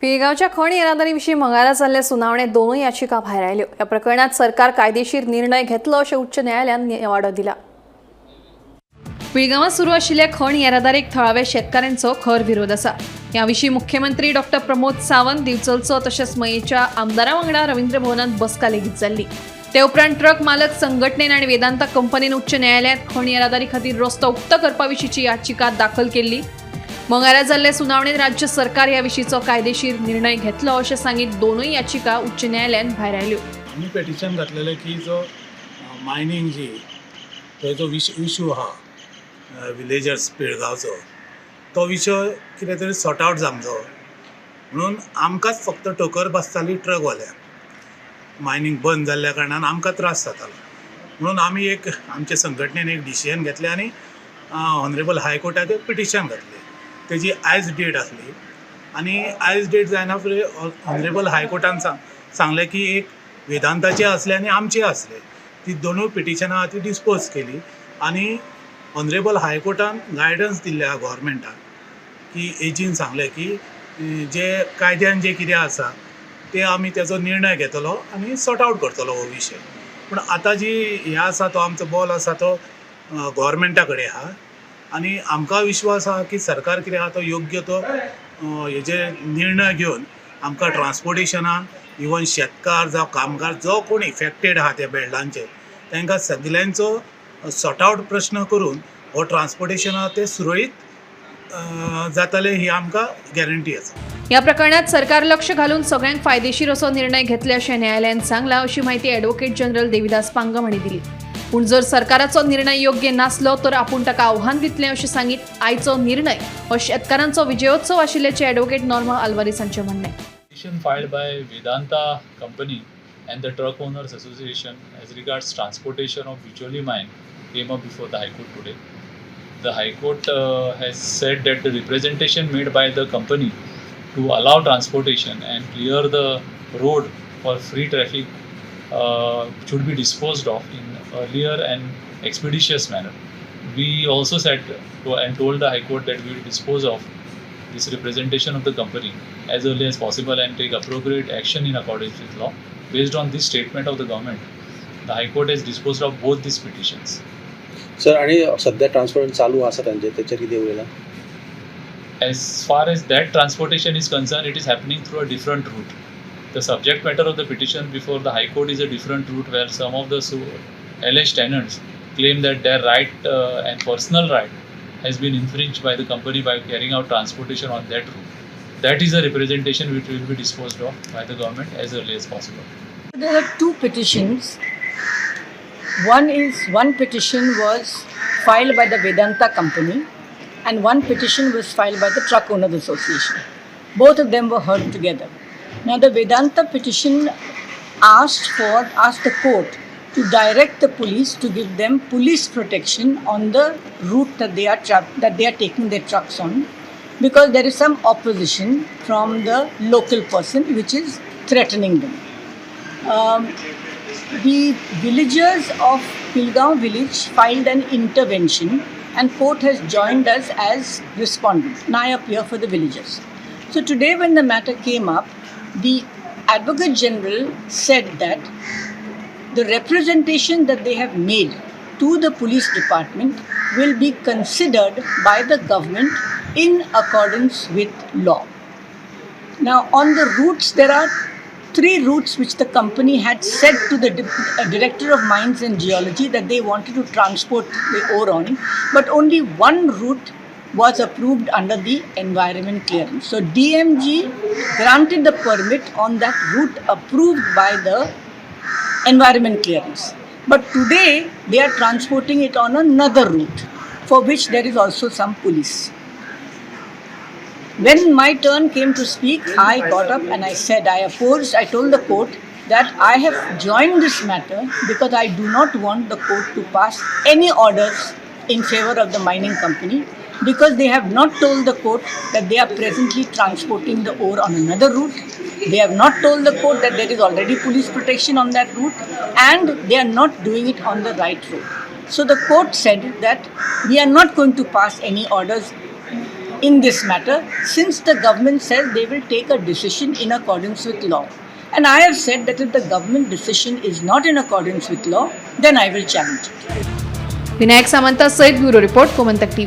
पिळगावच्या खण येरादारीविषयी मंगळारा जाल्ले सुनावणे दोनूय याचिका भायर आयल्यो। या प्रकरणात सरकार कायदेशीर निर्णय घेतलो अशें उच्च न्यायालयान निवाडो दिला। पिळगावात सुरू आशिल्ल्या खण येरादारीक थळाव्या शेतकाऱ्यांचो खर विरोध आसा। ह्या विशीं मुख्यमंत्री डॉ. प्रमोद सावंत, दिवचलचो तशेंच मयेच्या आमदारां वांगडा रवींद्र भवनांत बसका लेगीत जाल्ली। ते उपरांत ट्रक मालक संघटनेन आनी वेदांता कंपनीन उच्च न्यायालयांत खण येरादारी खातीर रस्तो उक्तो करपा विशींची याचिका दाखल केल्ली। मंगळारा जाल्ले सुनावणेत राज्य सरकार ह्या विशींचो कायदेशीर निर्णय घेतलो अशें सांगीत दोनूय याचिका उच्च न्यायालयान भायर आयल्यो। आमी पेटिशन घातलेलें की जो मायनिंग जी जो इशू आहा विलेजर्स पिळगांवचो तो विशय कितें तरी सॉर्ट आवट जावचो म्हणून आमकांच फक्त टोकर बसताली ट्रकवाल्यांक मायनिंग बंद जाल्ल्या कारणान आमकां त्रास जातालो म्हणून आमी आमचे संघटनेन एक डिसिजन घेतलें आनी ऑनरेबल हायकोर्टाक एक पिटिशन घातलें। तेजी आयज डेट आसली आनी आयज डेट जायना फुडें ऑनरेबल हायकोर्टान सांगलें की एक वेदांताचे आसले आनी आमचे आसले, ती दोनूय पिटिशनां ती डिस्पोज केली आनी ऑनरेबल हायकोर्टान गायडन्स दिल्ले आहा गव्हर्मेंटाक की एजीन सांगलें की जे कायद्यान जे कितें आसा ते आमी तेजो निर्णय घेतलो आनी सॉर्ट आवट करतलो हो विशय। पूण आतां जी हे आसा तो आमचो बॉल आसा तो गव्हर्मेंटा कडेन आहा आनी आमकां विश्वास आहा की सरकार कितें आहा तो योग्य तो हेजे निर्णय घेवन आमकां ट्रान्सपोर्टेशनान इवन शेतकार जावं कामगार जो कोण इफेक्टेड आहा त्या बेल्डांचे तांकां सगल्यांचो सॉर्ट आवट प्रश्न करून हो ट्रान्सपोर्टेशन आहा ते सुरळीत जातले ही आमकां गॅरंटी आसा। या प्रकरणात सरकार लक्ष घालून सगळ्यांक फायदेशीर असो निर्णय घेतले अशें न्यायालयान सांगला अशी माहिती ॲडव्होकेट जनरल देविदास पांगम हांणी दिली। पूण जर सरकाराचो निर्णय योग्य नासलो तर आपूण ताका आव्हान दितलें अशें सांगीत आयचो निर्णय हो शेतकारांचो विजयोत्सव आशिल्ल्याचें ॲडव्होकेट नॉर्मा आल्वारीस हांचें म्हणणें। Petition filed by Vedanta company and the Truck Owners Association as regards transportation of Bicholi mine came up before the High Court today. The High Court has said that the representation made by the company to allow transportation and clear the road for free traffic should be disposed of in earlier and expeditious manner. We also said and told the High Court that we will dispose of this representation of the company as early as possible and take appropriate action in accordance with law. Based on this statement of the government, the High Court has disposed of both these petitions. Sir आणि सध्या transport चालू आसा त्याचे किती Urla? As far as that transportation is concerned, it is happening through a different route. The subject matter of the petition before the High Court is a different route where some of the alleged tenants claim that their right and personal right has been infringed by the company by carrying out transportation on that route. That is a representation which will be disposed of by the government as early as possible. There are two petitions. One petition was filed by the Vedanta company and one petition was filed by the Truck Owners Association. Both of them were heard together. Now the Vedanta petition asked the court to direct the police to give them police protection on the route that they are taking their trucks on, because there is some opposition from the local person which is threatening them. The villagers of Pilgao village filed an intervention and court has joined us as respondents. Now I appear for the villagers. So today when the matter came up, the Advocate General said that the representation that they have made to the police department will be considered by the government in accordance with law. Now on the routes, there are 3 routes which the company had said to the Director of Mines and Geology that they wanted to transport the ore on, but only one route was approved under the environment clearance. So DMG granted the permit on that route approved by the environment clearance. But today they are transporting it on another route for which there is also some police. When my turn came to speak, I got up and I said I told the court that I have joined this matter because I do not want the court to pass any orders in favor of the mining company, because they have not told the court that they are presently transporting the ore on another route. They have not told the court that there is already police protection on that route, and they are not doing it on the right route. So the court said that we are not going to pass any orders in this matter, since the government says they will take a decision in accordance with law. And I have said that if the government decision is not in accordance with law, then I will challenge it. Vinayak Samanta सहित bureau report Gomantak TV.